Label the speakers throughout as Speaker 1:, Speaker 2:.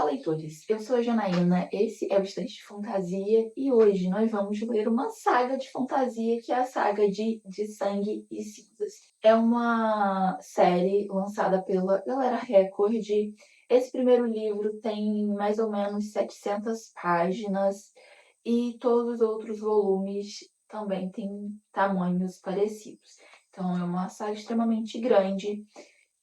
Speaker 1: leitores! Eu sou a Janaína, esse é o Estante de Fantasia e hoje nós vamos ler uma saga de fantasia que é a saga de Sangue e Cinzas. É uma série lançada pela Galera Record. Esse primeiro livro tem mais ou menos 700 páginas e todos os outros volumes também têm tamanhos parecidos. Então é uma saga extremamente grande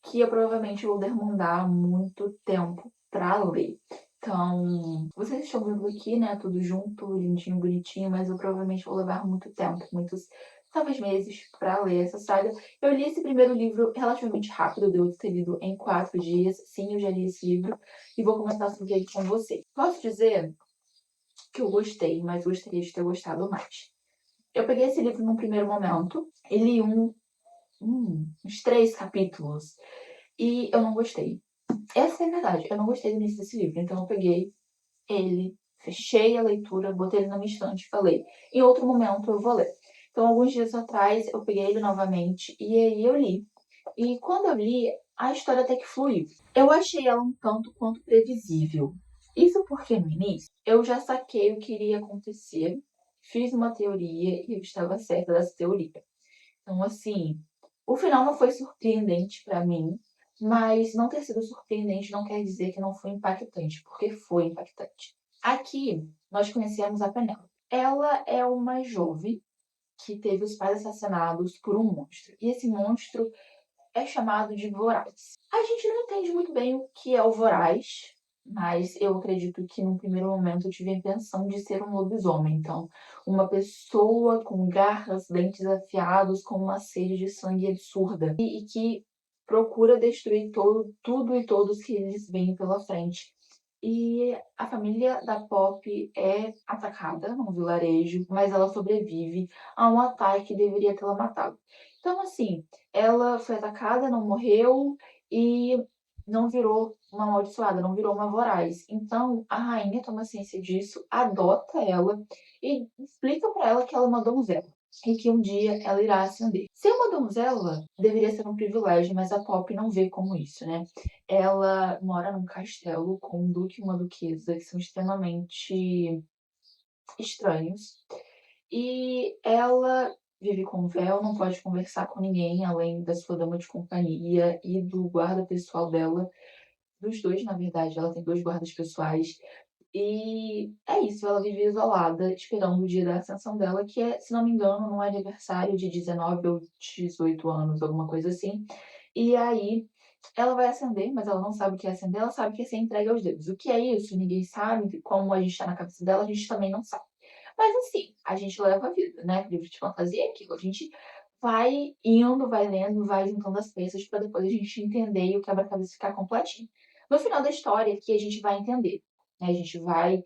Speaker 1: que eu provavelmente vou demandar muito tempo para ler. Então, vocês estão vendo aqui, né, tudo junto, lindinho, bonitinho, mas eu provavelmente vou levar muito tempo, muitos, talvez meses, para ler essa saga. Eu li esse primeiro livro relativamente rápido, devo ter lido em 4 dias. Sim, eu já li esse livro e vou comentar sobre ele com vocês. Posso dizer que eu gostei, mas gostaria de ter gostado mais. Eu peguei esse livro num primeiro momento e li uns 3 capítulos e eu não gostei. Essa é a verdade, eu não gostei do início desse livro, então eu peguei ele, fechei a leitura, botei ele na minha estante e falei, em outro momento eu vou ler. Então, alguns dias atrás, eu peguei ele novamente e aí eu li. E quando eu li, a história até que fluiu. Eu achei ela um tanto quanto previsível. Isso porque no início, eu já saquei o que iria acontecer, fiz uma teoria e eu estava certa dessa teoria. Então, assim, o final não foi surpreendente pra mim, mas não ter sido surpreendente não quer dizer que não foi impactante, porque foi impactante. Aqui, nós conhecemos a Penélope. Ela é uma jovem que teve os pais assassinados por um monstro. E esse monstro é chamado de Voraz. A gente não entende muito bem o que é o Voraz, mas eu acredito que num primeiro momento eu tive a intenção de ser um lobisomem. Então, uma pessoa com garras, dentes afiados, com uma sede de sangue absurda e que procura destruir tudo e todos que eles veem pela frente. E a família da Pop é atacada num vilarejo, mas ela sobrevive a um ataque que deveria tê-la matado. Então, assim, ela foi atacada, não morreu e não virou uma amaldiçoada, não virou uma voraz. Então, a rainha toma ciência disso, adota ela e explica para ela que ela é uma donzela e que um dia ela irá ascender. Ser uma donzela deveria ser um privilégio, mas a Pop não vê como isso, né? Ela mora num castelo com um duque e uma duquesa que são extremamente estranhos e ela vive com véu, não pode conversar com ninguém além da sua dama de companhia e do guarda pessoal dela. Dos dois, na verdade, ela tem 2 guardas pessoais. E é isso, ela vive isolada, esperando o dia da ascensão dela, que é, se não me engano, no aniversário de 19 ou 18 anos, alguma coisa assim. E aí ela vai ascender, mas ela não sabe o que é ascender, ela sabe que é ser entregue aos deuses. O que é isso? Ninguém sabe, como a gente tá na cabeça dela, a gente também não sabe. Mas assim, a gente leva a vida, né? Livro de fantasia é aquilo, a gente vai indo, vai lendo, vai juntando as peças para depois a gente entender e o quebra-cabeça ficar completinho. No final da história, que a gente vai entender, né? A gente vai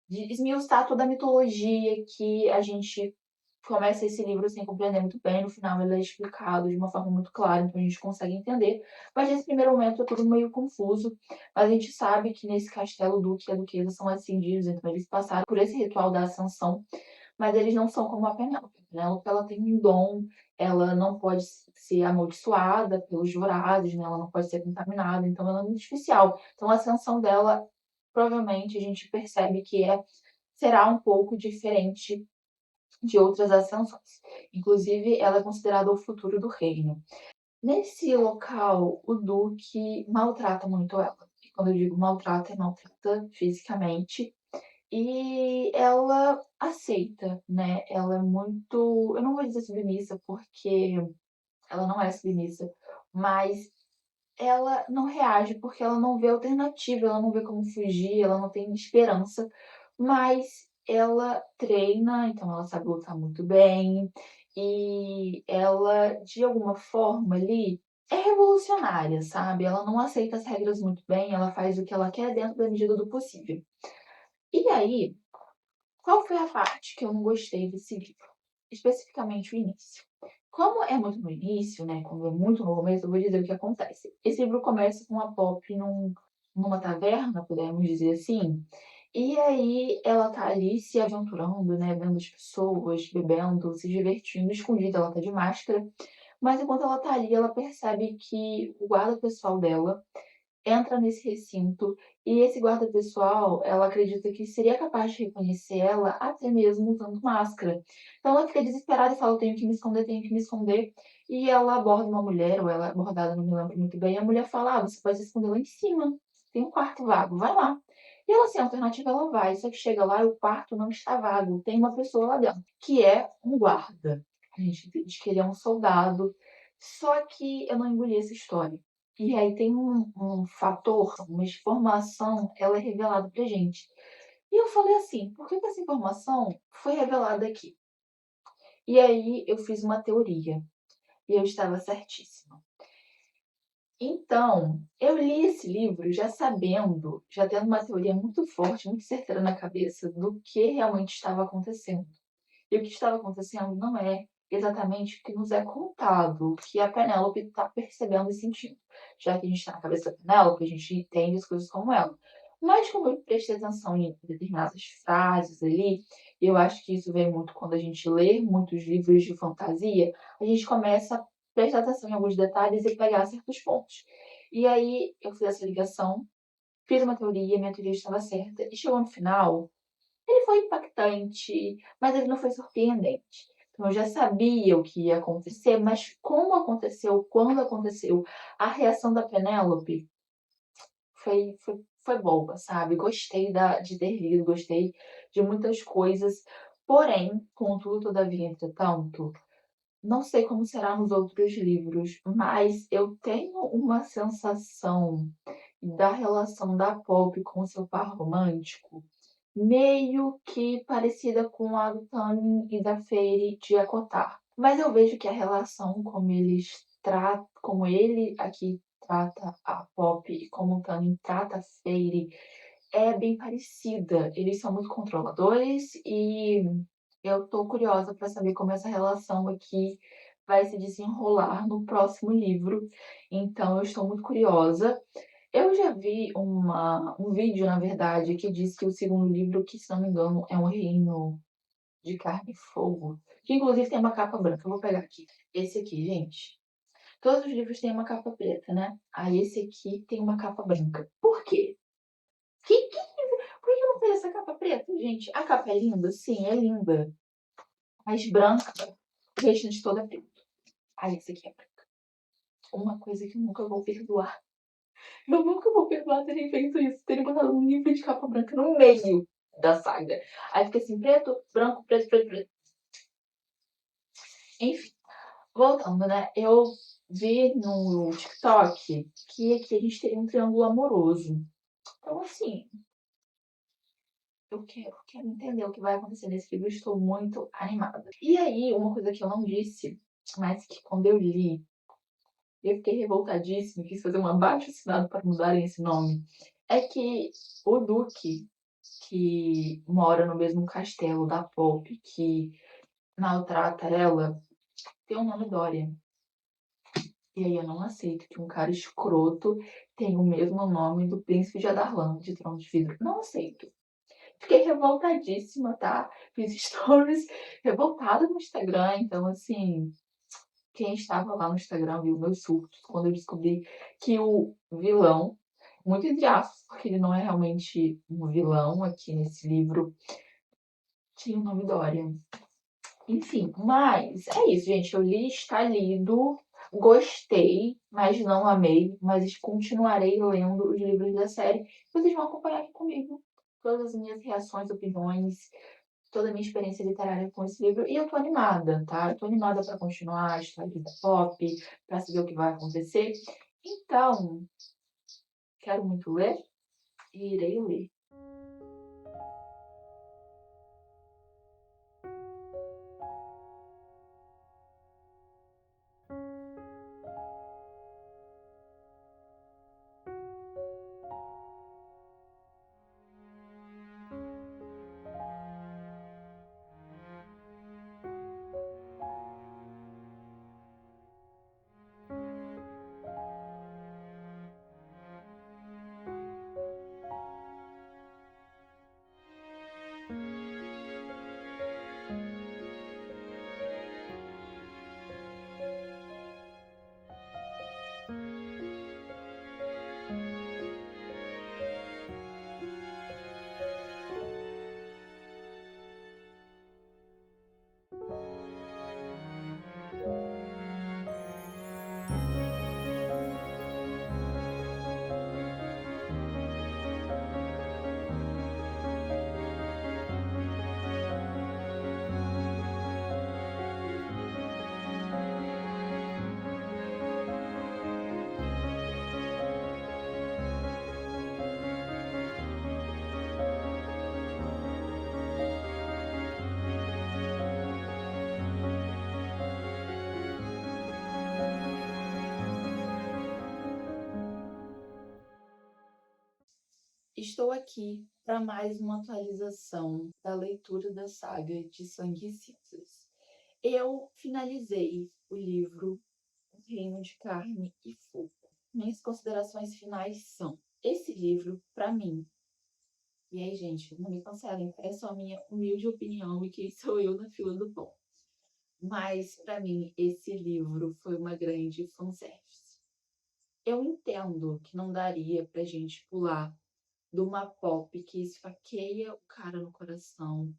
Speaker 1: esmiuçar toda a mitologia que a gente começa esse livro sem compreender muito bem, no final ele é explicado de uma forma muito clara, então a gente consegue entender. Mas nesse primeiro momento é tudo meio confuso, mas a gente sabe que nesse castelo o duque e a duquesa são ascendidos, então eles passaram por esse ritual da ascensão, mas eles não são como a Penélope. A Penélope, ela tem um dom, ela não pode ser amaldiçoada pelos vorazes, né? Ela não pode ser contaminada, então ela é muito especial. Então a ascensão dela, provavelmente, a gente percebe que será um pouco diferente de outras ascensões. Inclusive, ela é considerada o futuro do reino. Nesse local, o Duque maltrata muito ela. E quando eu digo maltrata, é maltrata fisicamente. E ela aceita, né? Ela é muito. Eu não vou dizer submissa, porque ela não é submissa, mas ela não reage porque ela não vê alternativa, ela não vê como fugir, ela não tem esperança, mas ela treina, então ela sabe lutar muito bem e ela, de alguma forma ali, é revolucionária, sabe? Ela não aceita as regras muito bem, ela faz o que ela quer dentro da medida do possível. E aí, qual foi a parte que eu não gostei desse livro? Especificamente o início. Como é muito no início, né, como é muito no começo, eu vou dizer o que acontece. Esse livro começa com a Pop numa taverna, podemos dizer assim, e aí ela tá ali se aventurando, né, vendo as pessoas, bebendo, se divertindo, escondida, ela tá de máscara, mas enquanto ela tá ali, ela percebe que o guarda pessoal dela entra nesse recinto e esse guarda pessoal, ela acredita que seria capaz de reconhecer ela até mesmo usando máscara. Então ela fica desesperada e fala: "Eu tenho que me esconder, tenho que me esconder". E ela aborda uma mulher, ou ela é abordada, não me lembro muito bem, e a mulher fala: "Ah, você pode se esconder lá em cima, tem um quarto vago, vai lá". E ela, sem alternativa, ela vai, só que chega lá e o quarto não está vago, tem uma pessoa lá dentro, que é um guarda. A gente entende que ele é um soldado, só que eu não engoli essa história. E aí tem um fator, uma informação, ela é revelada pra gente. E eu falei assim: "Por que que essa informação foi revelada aqui?". E aí eu fiz uma teoria, e eu estava certíssima. Então, eu li esse livro já sabendo, já tendo uma teoria muito forte, muito certeira na cabeça do que realmente estava acontecendo. E o que estava acontecendo não é exatamente o que nos é contado, o que a Penélope está percebendo e sentindo. Já que a gente está na cabeça da Penélope, a gente entende as coisas como ela. Mas como eu prestei atenção em determinadas frases ali, e eu acho que isso vem muito quando a gente lê muitos livros de fantasia, a gente começa a prestar atenção em alguns detalhes e pegar certos pontos. E aí eu fiz essa ligação, fiz uma teoria, minha teoria estava certa, e chegou no final, ele foi impactante, mas ele não foi surpreendente. Então eu já sabia o que ia acontecer, mas como aconteceu, quando aconteceu, a reação da Penélope foi boa, sabe. Gostei de ter lido, gostei de muitas coisas, porém, contudo, todavia, entretanto, não sei como será nos outros livros, mas eu tenho uma sensação da relação da Poppy com o seu par romântico, meio que parecida com a do Tami e da Fairy de Acotar. Mas eu vejo que a relação como ele aqui trata a Poppy e como o Tami trata a Fairy é bem parecida. Eles são muito controladores e eu tô curiosa para saber como essa relação aqui vai se desenrolar no próximo livro, então eu estou muito curiosa. Eu já vi um vídeo, na verdade, que diz que o segundo livro, que se não me engano é Um Reino de Carne e Fogo, que inclusive tem uma capa branca. Eu vou pegar aqui. Esse aqui, gente. Todos os livros têm uma capa preta, né? Aí esse aqui tem uma capa branca. Por quê? Por que não fez essa capa preta, gente? A capa é linda? Sim, é linda. Mas branca, o restante todo é preto. Aí esse aqui é branca. Uma coisa que eu nunca vou perdoar. Eu nunca vou perdoar terem feito isso, terem botado um livro de capa branca no meio da saga. Aí fica assim, preto, branco, preto, preto, preto. Enfim, voltando, né? Eu vi no TikTok que aqui a gente teria um triângulo amoroso. Então, assim, eu quero entender o que vai acontecer nesse livro. Eu estou muito animada. E aí, uma coisa que eu não disse, mas que quando eu li, eu fiquei revoltadíssima, quis fazer um abaixo-assinado para mudarem esse nome, é que o Duque, que mora no mesmo castelo da Poppy, que maltrata ela, tem o nome Dorian. E aí eu não aceito que um cara escroto tenha o mesmo nome do príncipe de Adarlan, de Trono de Vidro. Não aceito. Fiquei revoltadíssima, tá? Fiz stories revoltada no Instagram, então assim, quem estava lá no Instagram viu meus surtos quando eu descobri que o vilão, muito entre aspas, porque ele não é realmente um vilão aqui nesse livro, tinha o nome Dorian. Enfim, mas é isso, gente. Eu li, está lido, gostei, mas não amei. Mas continuarei lendo os livros da série. Vocês vão acompanhar aqui comigo todas as minhas reações, opiniões, toda a minha experiência literária com esse livro. E eu tô animada, tá? Eu tô animada para continuar a história da Pop, para saber o que vai acontecer. Então, quero muito ler e irei ler. Estou aqui para mais uma atualização da leitura da saga de Sangue e Cinzas. Eu finalizei o livro O Reino de Carne e Fogo. Minhas considerações finais são: esse livro, para mim, e aí, gente, não me cancelem, é só a minha humilde opinião e quem sou eu na fila do pão. Mas, para mim, esse livro foi uma grande fanservice. Eu entendo que não daria pra gente pular de uma pop que esfaqueia o cara no coração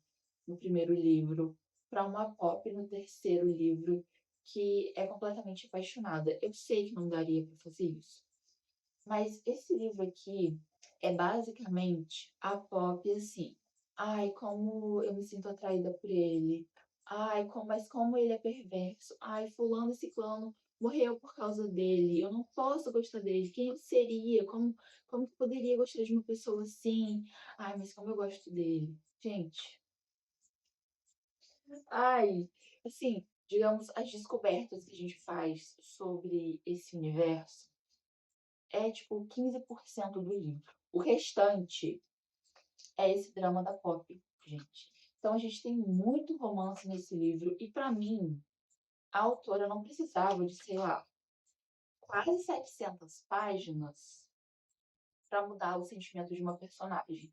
Speaker 1: no primeiro livro para uma pop no terceiro livro que é completamente apaixonada. Eu sei que não daria para fazer isso. Mas esse livro aqui é basicamente a pop assim. Ai, como eu me sinto atraída por ele. Ai, mas como ele é perverso. Ai, fulano e ciclano morreu por causa dele. Eu não posso gostar dele. Quem eu seria? Como que poderia gostar de uma pessoa assim? Ai, mas como eu gosto dele. Gente, ai, assim, digamos, as descobertas que a gente faz sobre esse universo é tipo 15% do livro. O restante é esse drama da pop, gente. Então a gente tem muito romance nesse livro e para mim a autora não precisava de, sei lá, quase 700 páginas para mudar o sentimento de uma personagem.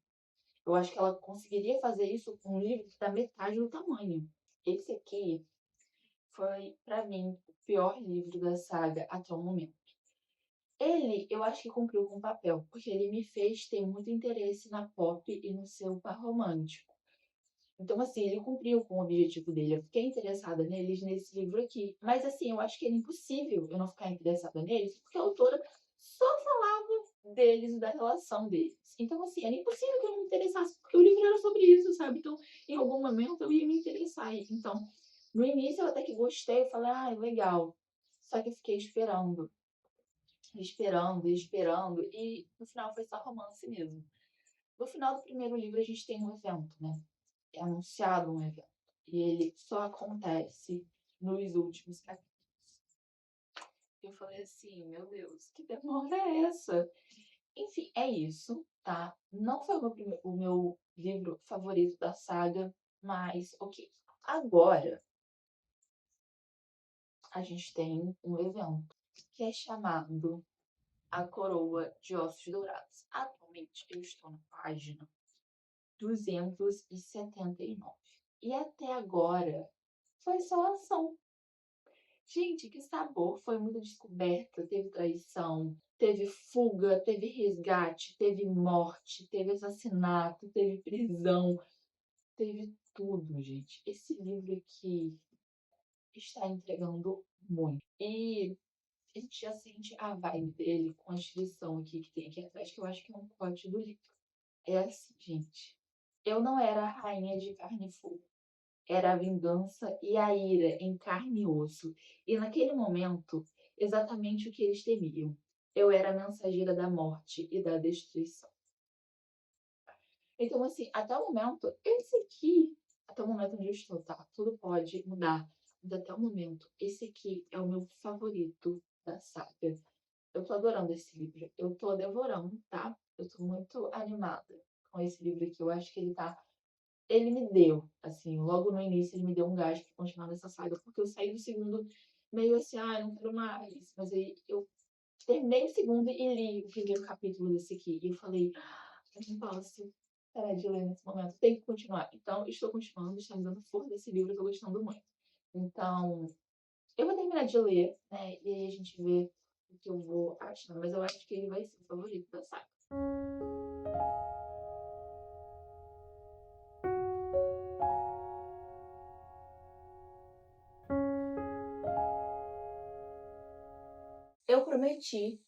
Speaker 1: Eu acho que ela conseguiria fazer isso com um livro da metade do tamanho. Esse aqui foi, para mim, o pior livro da saga até o momento. Ele, eu acho que cumpriu com o papel, porque ele me fez ter muito interesse na pop e no seu par romântico. Então, assim, ele cumpriu com o objetivo dele. Eu fiquei interessada neles nesse livro aqui. Mas, assim, eu acho que era impossível eu não ficar interessada neles, porque a autora só falava deles e da relação deles. Então, assim, era impossível que eu não me interessasse, porque o livro era sobre isso, sabe? Então, em algum momento eu ia me interessar. Então, no início eu até que gostei, eu falei, ah, legal. Só que eu fiquei esperando, e no final foi só romance mesmo. No final do primeiro livro a gente tem um evento, né? É anunciado um evento. E ele só acontece nos últimos capítulos. Eu falei assim, meu Deus, que demora é essa? Enfim, é isso, tá? Não foi o meu livro favorito da saga, mas ok. Agora a gente tem um evento que é chamado A Coroa de Ossos Dourados. Atualmente eu estou na página 279. E até agora foi só ação. Gente, que sabor! Foi muita descoberta, teve traição, teve fuga, teve resgate, teve morte, teve assassinato, teve prisão, teve tudo, gente. Esse livro aqui está entregando muito. E a gente já sente a vibe dele com a descrição aqui que tem aqui atrás, que eu acho que é um corte do livro. É assim, gente. Eu não era a rainha de carne e fogo. Era a vingança e a ira em carne e osso. E naquele momento, exatamente o que eles temiam. Eu era a mensageira da morte e da destruição. Então, assim, até o momento, esse aqui, até o momento onde eu estou, tá? Tudo pode mudar. Mas até o momento, esse aqui é o meu favorito da saga. Eu tô adorando esse livro. Eu tô devorando, tá? Eu tô muito animada com esse livro aqui. Eu acho que ele me deu, assim, logo no início ele me deu um gás pra continuar nessa saga, porque eu saí do segundo meio assim, ah, não quero mais. Mas aí eu terminei o segundo e li o primeiro capítulo desse aqui. E eu falei, eu não posso parar de ler nesse momento, tem que continuar. Então, estou continuando, está me dando força desse livro, eu tô gostando muito. Então, eu vou terminar de ler, né? E aí a gente vê o que eu vou achar. Mas eu acho que ele vai ser o favorito da saga. Eu prometi,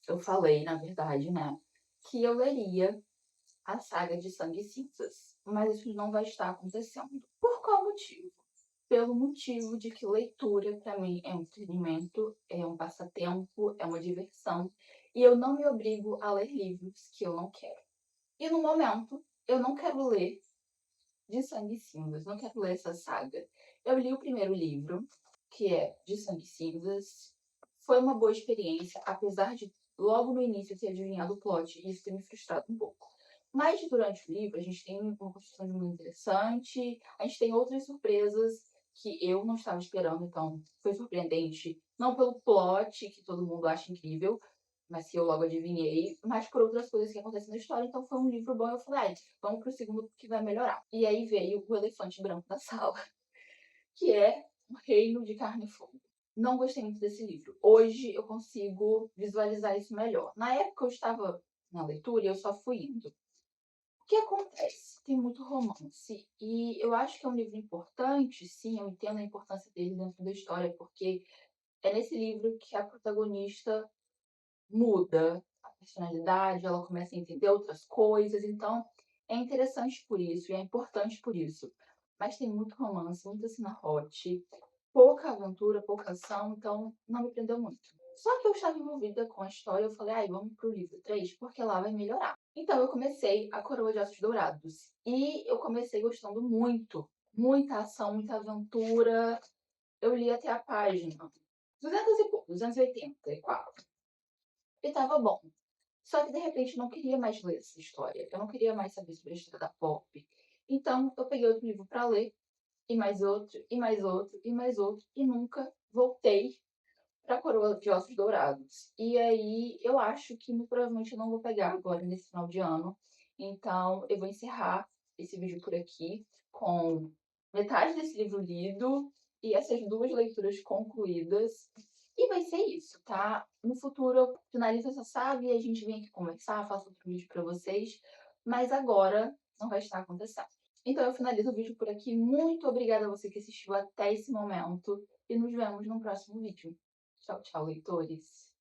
Speaker 1: eu falei, na verdade, né, que eu leria a saga de Sangue e Cinzas, mas isso não vai estar acontecendo. Por qual motivo? Pelo motivo de que leitura, para mim, é um entretenimento, é um passatempo, é uma diversão, e eu não me obrigo a ler livros que eu não quero. E no momento, eu não quero ler de Sangue e Cinzas, não quero ler essa saga. Eu li o primeiro livro, que é de Sangue e Cinzas, foi uma boa experiência, apesar de logo no início ter adivinhado o plot e isso ter me frustrado um pouco. Mas durante o livro a gente tem uma construção de mundo interessante, a gente tem outras surpresas que eu não estava esperando, então foi surpreendente. Não pelo plot, que todo mundo acha incrível, mas que eu logo adivinhei, mas por outras coisas que acontecem na história. Então foi um livro bom. Eu falei, ai, vamos pro segundo que vai melhorar. E aí veio o elefante branco da sala, que é O Reino de Carne e Fogo. Não gostei muito desse livro. Hoje eu consigo visualizar isso melhor. Na época eu estava na leitura e eu só fui indo. O que acontece? Tem muito romance. E eu acho que é um livro importante, sim, eu entendo a importância dele dentro da história, porque é nesse livro que a protagonista muda a personalidade, ela começa a entender outras coisas, então é interessante por isso e é importante por isso. Mas tem muito romance, muita cena hot, pouca aventura, pouca ação, então não me prendeu muito. Só que eu estava envolvida com a história, eu falei, ai, vamos pro livro 3 porque lá vai melhorar. Então eu comecei A Coroa de Ossos Dourados e eu comecei gostando muito, muita ação, muita aventura. Eu li até a página 200 e pouco, 284. E tava bom. Só que de repente eu não queria mais ler essa história. Eu não queria mais saber sobre a história da Pop. Então eu peguei outro livro para ler, e mais outro, e mais outro, e mais outro, e nunca voltei para Coroa de Ossos Dourados. E aí eu acho que muito provavelmente eu não vou pegar agora nesse final de ano. Então eu vou encerrar esse vídeo por aqui com metade desse livro lido e essas duas leituras concluídas. E vai ser isso, tá? No futuro eu finalizo essa saga e a gente vem aqui conversar, faço outro vídeo para vocês. Mas agora não vai estar acontecendo. Então eu finalizo o vídeo por aqui. Muito obrigada a você que assistiu até esse momento. E nos vemos no próximo vídeo. Tchau, tchau, leitores!